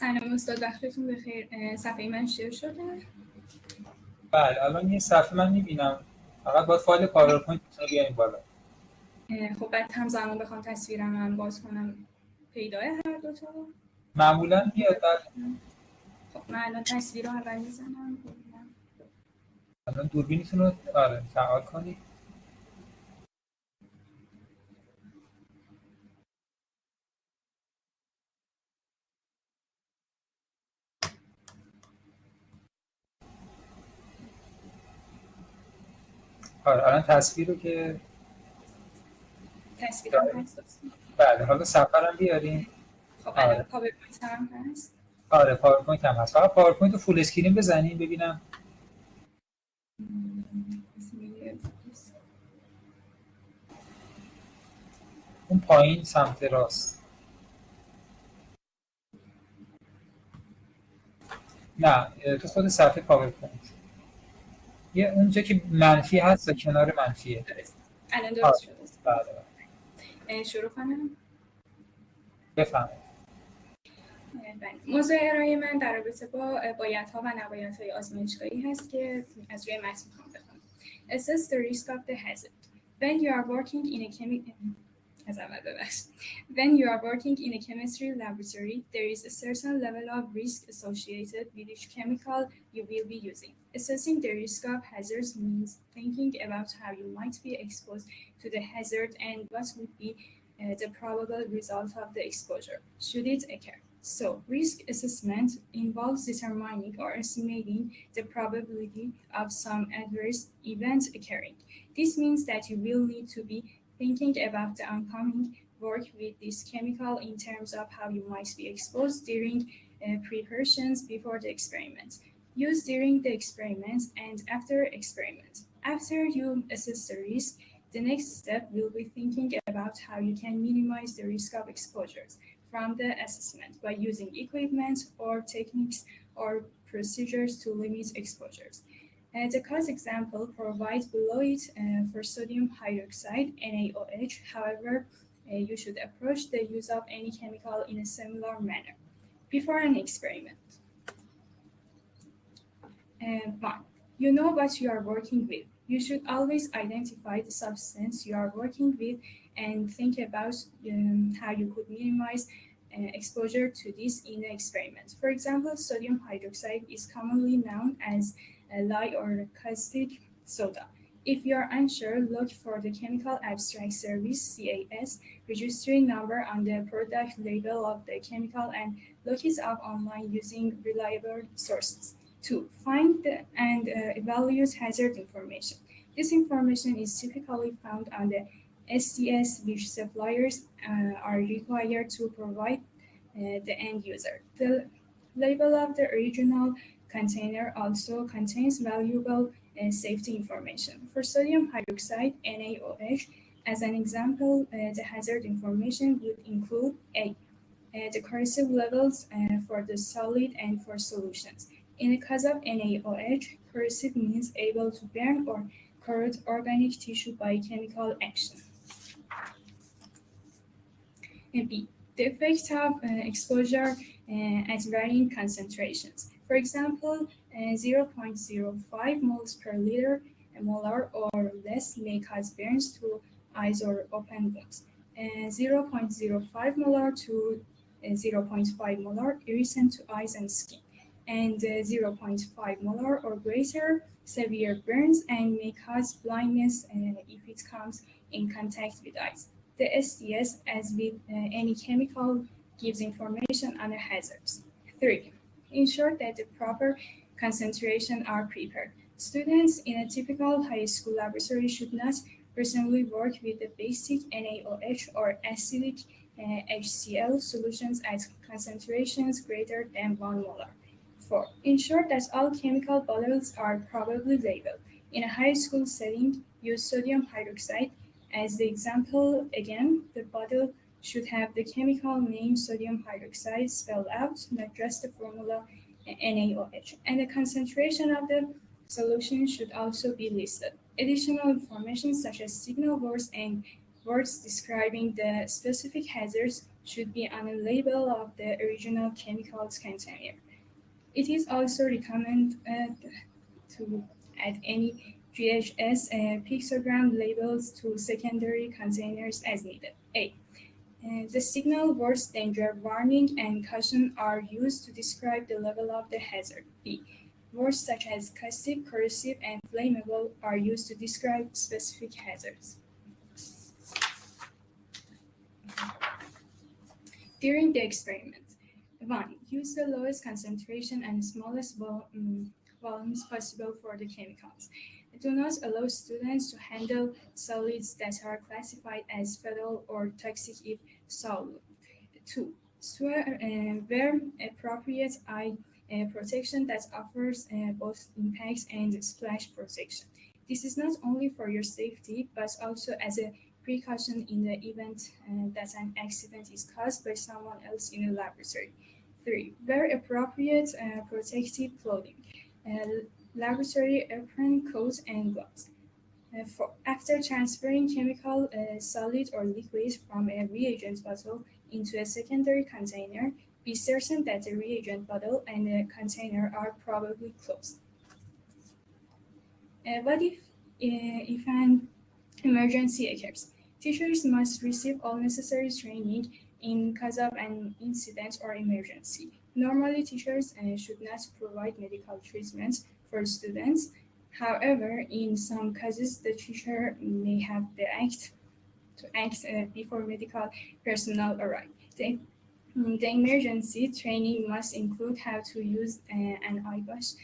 سلام استاد، وقتتون بخیر. صفحه من شیر شده؟ بله الان یه صفحه من میبینم، فقط باید فایل پاورپوینت رو بیاریم بالا. خب بعد همزمان بخوام تصویرم هم باز کنم پیدای هر دوتا؟ معمولا میاد. خب من الان تصویر رو اول میزنم. الان دوربینتون رو فعال کنید. الان تصویر رو که تصویرم هست. بله حالا صفحه رو بیاریم. خب الان پاورپوینت هم هست. پاورپوینت هم هست. فقط پاورپوینت رو فول اسکرین بزنین ببینم. اون پایین سمت راست. نه تو خود صفحه پاورپوینت یه اونجا که منفی هست و کنار منفیه. الان درست شده. بله. شروع کنم. بفهمید. موضوع ارائه من در رابطه با بایدها و نبایدهای آزمایشگاهی هست که از روی متن میخوام بخونم. Assess the risk of the hazard. When you are working in a When you are working in a chemistry laboratory, there is a certain level of risk associated with each chemical you will be using. Assessing the risk of hazards means thinking about how you might be exposed to the hazard and what would be the probable result of the exposure, should it occur. So, risk assessment involves determining or estimating the probability of some adverse event occurring. This means that you will need to be thinking about the oncoming work with this chemical in terms of how you might be exposed during preparations before the experiment, used during the experiment, and after experiment. After you assess the risk, the next step will be thinking about how you can minimize the risk of exposures from the assessment by using equipment or techniques or procedures to limit exposures. The cause example provided below it for sodium hydroxide, NaOH. However, you should approach the use of any chemical in a similar manner. Before an experiment. 1. You know what you are working with. You should always identify the substance you are working with and think about how you could minimize exposure to this in the experiment. For example, sodium hydroxide is commonly known as lye or caustic soda. If you are unsure, look for the Chemical Abstract Service (CAS) registering number on the product label of the chemical and look it up online using reliable sources. 2. Find and evaluate hazard information. This information is typically found on the STS, which suppliers are required to provide the end user. The label of the original container also contains valuable safety information. For sodium hydroxide, NaOH, as an example, the hazard information would include A. The corrosive levels for the solid and for solutions. In the case of NaOH, corrosive means able to burn or corrode organic tissue by chemical action. B. The effect of exposure at varying concentrations. For example, 0.05 moles per liter molar or less may cause burns to eyes or open wounds. 0.05 molar to 0.5 molar irritant to eyes and skin. And 0.5 molar or greater severe burns and may cause blindness if it comes in contact with eyes. The STS, as with any chemical, gives information on the hazards. 3. Ensure that the proper concentration are prepared. Students in a typical high school laboratory should not personally work with the basic NaOH or acidic HCl solutions at concentrations greater than 1 molar. 4. Ensure that all chemical bottles are properly labeled. In a high school setting, use sodium hydroxide. As the example, again, the bottle should have the chemical name sodium hydroxide spelled out, not just the formula NaOH. And the concentration of the solution should also be listed. Additional information such as signal words and Words describing the specific hazards should be on a label of the original chemicals container. It is also recommended to add any GHS pictogram labels to secondary containers as needed. A. The signal words danger, warning, and caution are used to describe the level of the hazard. B. Words such as caustic, corrosive, and flammable are used to describe specific hazards. During the experiment, 1. Use the lowest concentration and smallest volumes possible for the chemicals. Do not allow students to handle solids that are classified as fatal or toxic if solid. 2. Wear appropriate eye protection that offers both impact and splash protection. This is not only for your safety, but also as a precaution in the event that an accident is caused by someone else in a laboratory. 3. Wear appropriate protective clothing, laboratory apron, coat, and gloves. 4. After transferring chemical, solid, or liquid from a reagent bottle into a secondary container, be certain that the reagent bottle and the container are probably closed. What if an emergency occurs? Teachers must receive all necessary training in case of an incident or emergency. Normally, teachers should not provide medical treatment for students. However, in some cases, the teacher may have to act before medical personnel arrive. The emergency training must include how to use an eye wash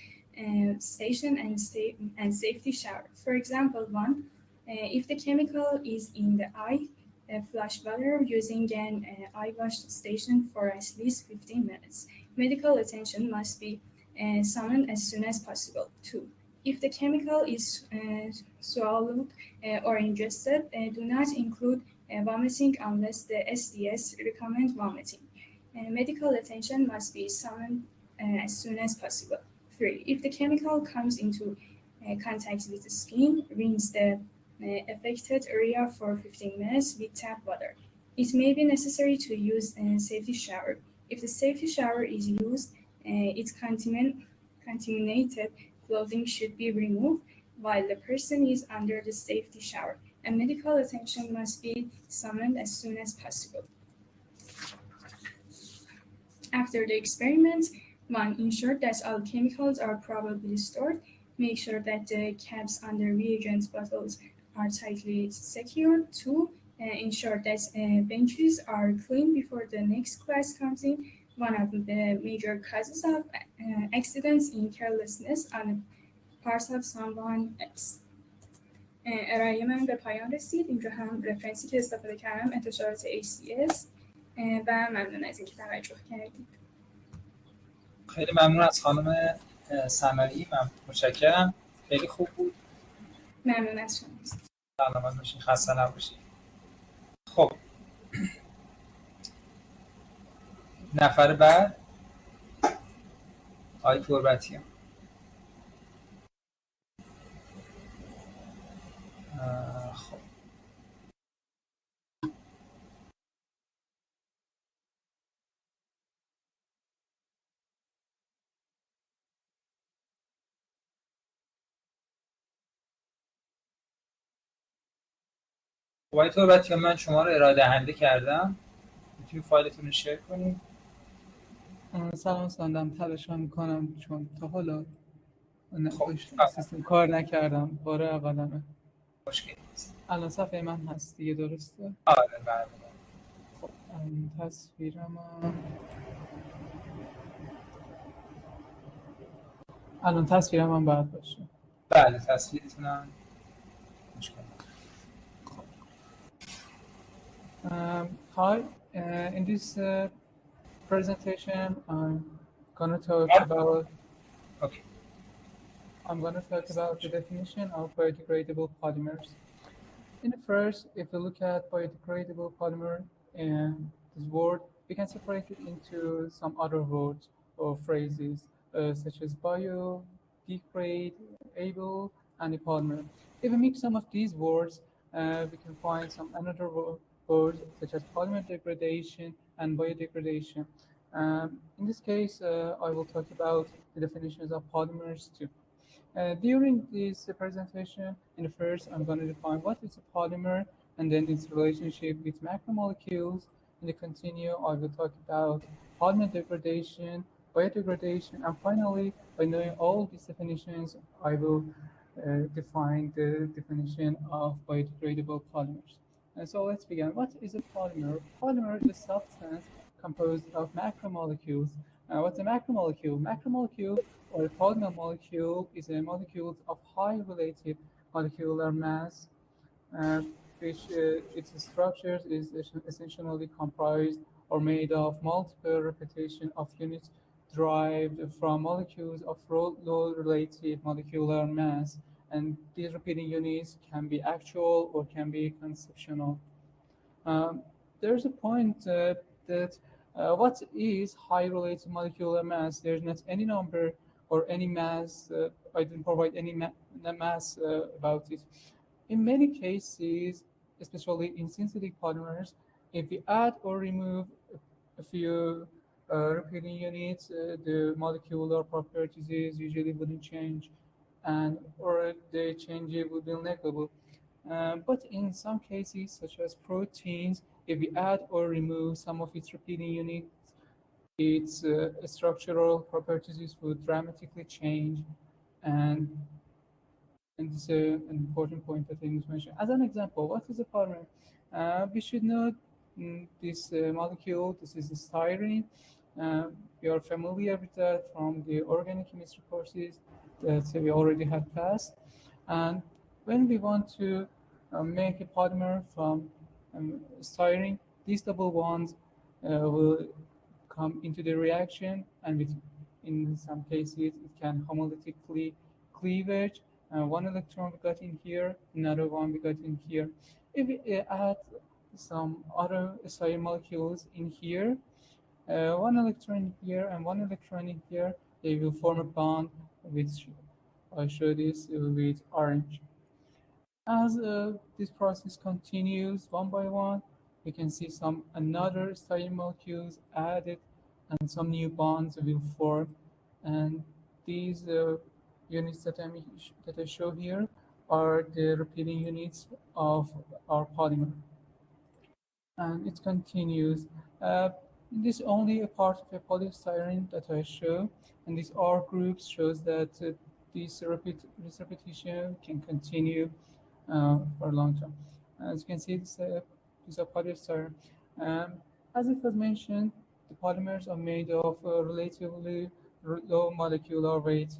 station and safety shower. For example, 1. If the chemical is in the eye, flush water using an eye wash station for at least 15 minutes. Medical attention must be summoned as soon as possible. 2. If the chemical is swallowed or ingested, do not include vomiting unless the SDS recommend vomiting. Medical attention must be summoned as soon as possible. 3. If the chemical comes into contact with the skin, rinse the affected area for 15 minutes with tap water. It may be necessary to use a safety shower. If the safety shower is used, its contaminated clothing should be removed while the person is under the safety shower, and medical attention must be summoned as soon as possible. After the experiment, 1. Ensure that all chemicals are properly stored. Make sure that the caps on the reagent bottles are tightly secured. 2. Ensure that benches are clean before the next class comes in. One of the major causes of accidents in carelessness on the part of someone else. ارائه من به پایان رسید. اینجا هم رفرنسی که استفاده کردم انتشارات ACS و ممنون از اینکه توجه کردید. خیلی ممنون از خانم سنایی. من متشکرم. خیلی خوب بود. ممنون از شما. سلامت باشین. خسته نباشید. خب نفر بعد آقای تربتیان. خب آقای تربتیان، من شما رو ارائه دهنده کردم. میتونید فایلتون رو شیر کنید. سلام ساندم، تلاش میکنم چون تا حالا خب سیستم کار نکردم، بار اولمه. مشکلی نیست. الان صفحه من هست دیگه، درسته؟ آره بله. خب الان تصویرم هم باید باشه. بله تصویرتونم مشکل. Hi, in this presentation I'm gonna talk about the definition of biodegradable polymers. In the first, if we look at biodegradable polymer and this word, we can separate it into some other words or phrases such as biodegradable and a polymer. If we mix some of these words, we can find some another words such as polymer degradation and biodegradation. In this case, I will talk about the definitions of polymers too. During this presentation, in the first, I'm going to define what is a polymer and then its relationship with macromolecules. In the continue, I will talk about polymer degradation, biodegradation, and finally, by knowing all these definitions, I will define the definition of biodegradable polymers. And so let's begin. What is a polymer? Polymer is a substance composed of macromolecules. What's a macromolecule? Macromolecule or a polymer molecule is a molecule of high relative molecular mass, which its structures is essentially comprised or made of multiple repetition of units derived from molecules of low relative molecular mass, and these repeating units can be actual or can be conceptual. There's a point that what is high relative molecular mass? There's not any number or any mass. I didn't provide any mass about it. In many cases, especially in synthetic polymers, if we add or remove a few repeating units, the molecular properties usually wouldn't change, and or the change would be negligible. But in some cases, such as proteins, if we add or remove some of its repeating units, its structural properties would dramatically change, and this is an important point that I need to mention. As an example, what is a polymer? We should know this molecule. This is styrene. We are familiar with that from the organic chemistry courses that we already had passed. And when we want to make a polymer from styrene, these double bonds will come into the reaction, and in some cases it can homolytically cleavage. One electron we got in here, another one we got in here. If we add some other styrene molecules in here, one electron here and one electron in here, they will form a bond, which I show this with orange. As this process continues one by one, we can see some another styrene molecules added, and some new bonds will form. And these units that I show here are the repeating units of our polymer. And it continues. This is only a part of a polystyrene that I show, and this R group shows that this repetition can continue for a long time. As you can see, these are polystyrene. As it was mentioned, the polymers are made of relatively low molecular weight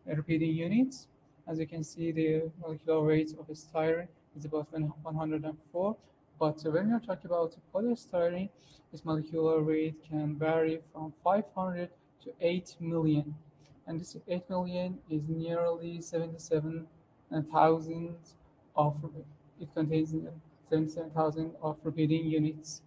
repeating units. As you can see, the molecular weight of a styrene is about 104. But when you're talking about polystyrene, its molecular weight can vary from 500 to 8 million. And this 8 million is nearly 77,000 of, it contains 77,000 of repeating units.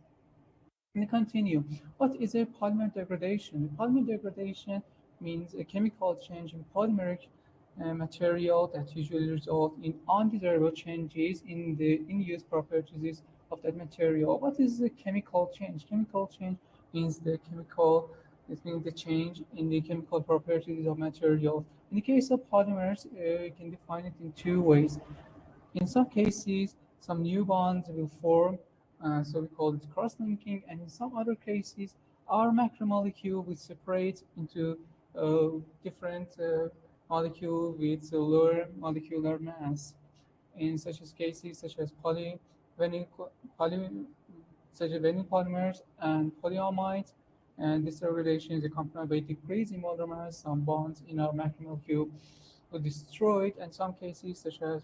And we continue. What is a polymer degradation? Polymer degradation means a chemical change in polymeric material that usually result in undesirable changes in the in-use properties of that material. What is a chemical change? Chemical change means it means the change in the chemical properties of materials. In the case of polymers, you can define it in two ways. In some cases, some new bonds will form, so we call it cross-linking, and in some other cases, our macromolecule will separate into different molecule with lower molecular mass. In such cases, such as vinyl polymers and polyamides, and this relation is accompanied by decrease in molar mass. Some bonds in our macromolecule will destroy it, and some cases, such as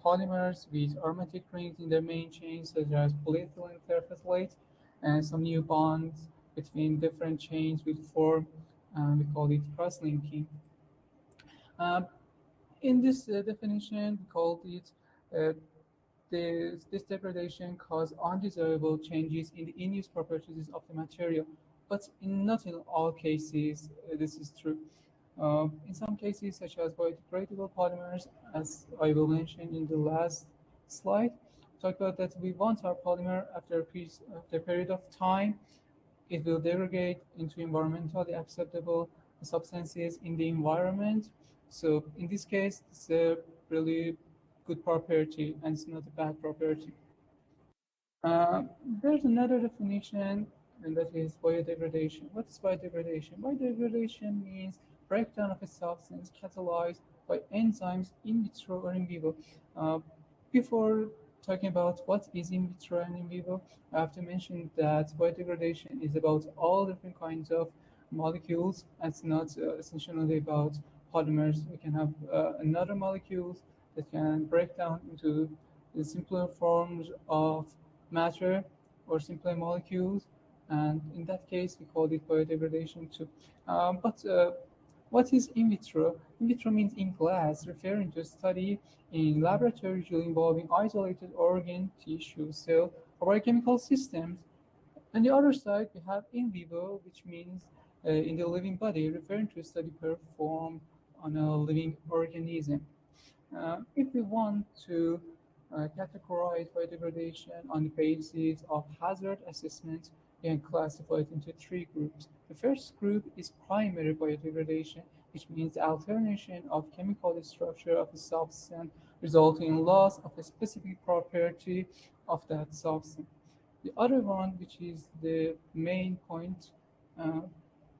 polymers with aromatic rings in their main chains, such as polyethylene terephthalate, and some new bonds between different chains will form, and we call it cross-linking. In this definition, we called it this degradation causes undesirable changes in the in-use properties of the material, but not in all cases this is true. In some cases, such as biodegradable polymers, as I will mention in the last slide. Talk about that we want our polymer after a period of time, it will degrade into environmentally acceptable substances in the environment. So in this case, it's a really good property and it's not a bad property. There's another definition, and that is biodegradation. What is biodegradation? Biodegradation means breakdown of a substance catalyzed by enzymes in vitro or in vivo. Before talking about what is in vitro and in vivo, I have to mention that biodegradation is about all different kinds of molecules. It's not essentially about polymers. We can have another molecules that can break down into the simpler forms of matter or simpler molecules, and in that case we call it biodegradation too. But what is in vitro? In vitro means in glass, referring to a study in laboratory usually involving isolated organ, tissue, cell, or biochemical systems. On the other side, we have in vivo, which means in the living body, referring to a study performed on a living organism. If we want to categorize biodegradation on the basis of hazard assessment, we can classify it into three groups. The first group is primary biodegradation, which means the alternation of chemical structure of a substance resulting in loss of a specific property of that substance. The other one, which is the main point uh,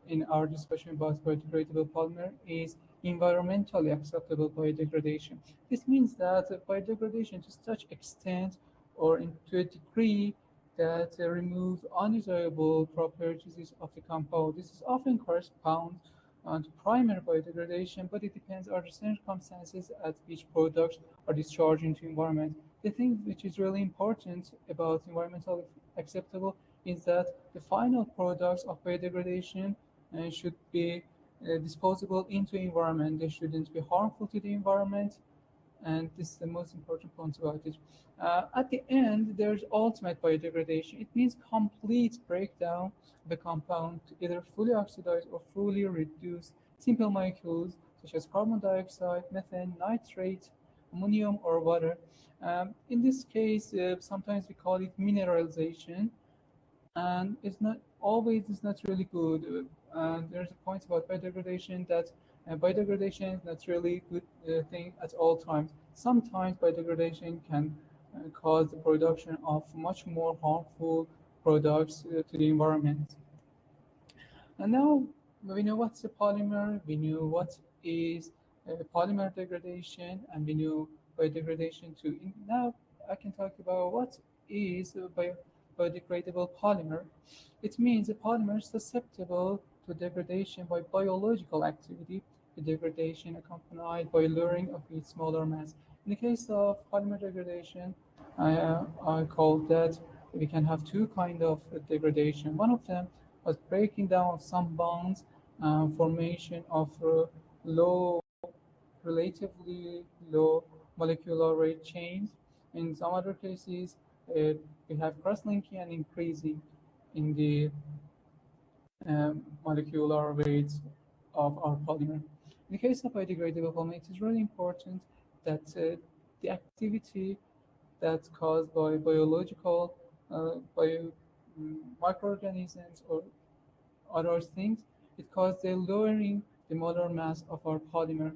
in our discussion about biodegradable polymer, is environmentally acceptable biodegradation. This means that biodegradation to such extent or to a degree that removes undesirable properties of the compound. This is often corresponds to primary biodegradation, but it depends on the circumstances at which products are discharged into environment. The thing which is really important about environmentally acceptable is that the final products of biodegradation should be disposable into environment. They shouldn't be harmful to the environment, and this is the most important point about it. At the end, there's ultimate biodegradation. It means complete breakdown of the compound to either fully oxidize or fully reduce simple molecules such as carbon dioxide, methane, nitrate, ammonium, or water. In this case, sometimes we call it mineralization, and it's not always it's not really good. There's a point about biodegradation that biodegradation is not really good thing at all times. Sometimes biodegradation can cause the production of much more harmful products to the environment. And now we know what's a polymer, we know what is polymer degradation, and we know biodegradation too. Now I can talk about what is biodegradable polymer. It means a polymer susceptible to degradation by biological activity, the degradation accompanied by lowering of its molar mass. In the case of polymer degradation, I call that we can have two kinds of degradation. One of them was breaking down of some bonds, formation of low, relatively low molecular weight chains. In some other cases, we have cross-linking and increasing in the molecular weights of our polymer. In the case of biodegradable polymer, it is really important that the activity that's caused by biological, microorganisms or other things, it causes the lowering the molar mass of our polymer.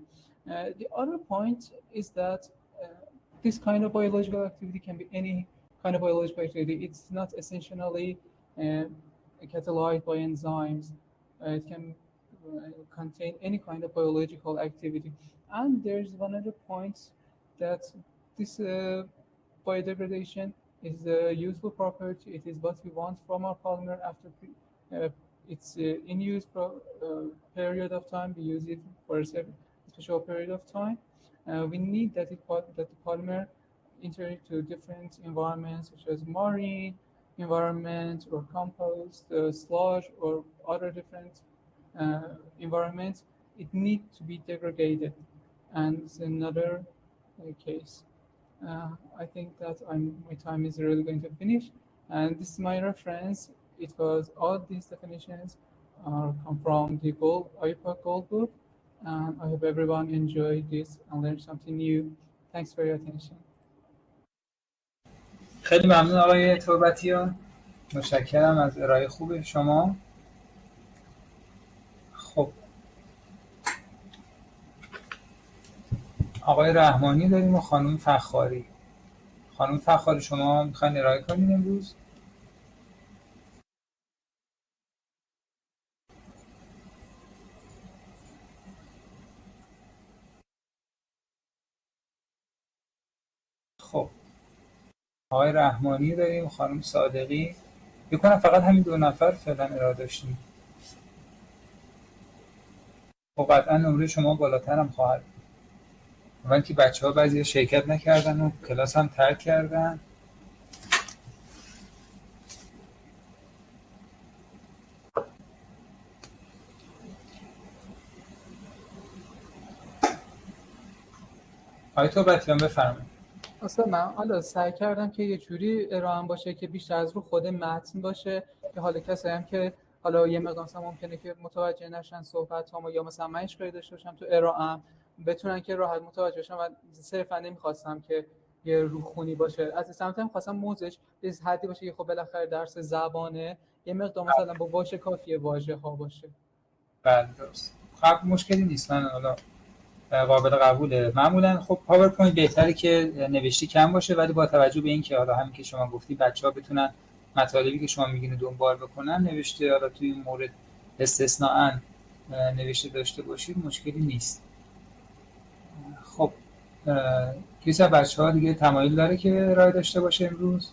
The other point is that this kind of biological activity can be any kind of biological activity. It's not essentially catalyzed by enzymes. It can contain any kind of biological activity. And there's one other point that this biodegradation is a useful property. It is what we want from our polymer after its in use period of time. We use it for a special period of time. We need that the polymer enter into different environments such as marine environment or compost, sludge, or other different environments. It needs to be degraded, and it's another case. I think that my time is really going to finish, and this is my reference. It was all these definitions come from the IUPAC Gold Book, and I hope everyone enjoyed this and learned something new. Thanks for your attention. خیلی ممنون آقای تربتیان، متشکرم از ارائه خوب شما. خب آقای رحمانی داریم و خانم فخاری. خانم فخاری شما میخواین ارائه کنین امروز؟ خب آقای رحمانی داریم، خانم صادقی. بکنم فقط همین دو نفر فعلا ارائه داشتیم. خب قطعا نمره شما بالاتر هم خواهد بود. اول که بچه ها بعضی شرکت نکردن و کلاس هم ترک کردن. آقای توبتیان بفرمایید. اصلا من حالا سعی کردم که یه جوری ارائه‌ام باشه که بیشتر از رو خود متن باشه، که حالا کسایی هم که حالا یه مقدار مثلا ممکنه که متوجه نشن صحبتامو، یا مثلا من اشکالی داشته باشم تو ارائه‌ام، بتونن که راحت متوجه بشن. و صرفا نمی‌خواستم که یه روخونی باشه، از این سمت هم خواستم موزش به حدی باشه که خب بالاخره درس زبانه، یه مقدار مثلا با واژه کافیه واژه‌ها باشه. بله درست. خب مشکلی نیست، من حالا قابل قبوله. معمولا خب پاورپوینت بهتره که نوشتی کم باشه، ولی با توجه به این که حالا همین که شما گفتی بچه‌ها بتونن مطالبی که شما میگین دنبال بکنن، نوشته حالا توی این مورد استثناءً نوشته داشته باشید مشکلی نیست. خب کسی از بچه‌ها دیگه تمایل داره که رای داشته باشه امروز؟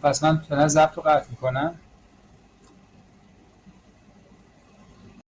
پس من فعلا ضبط رو قطع میکنم.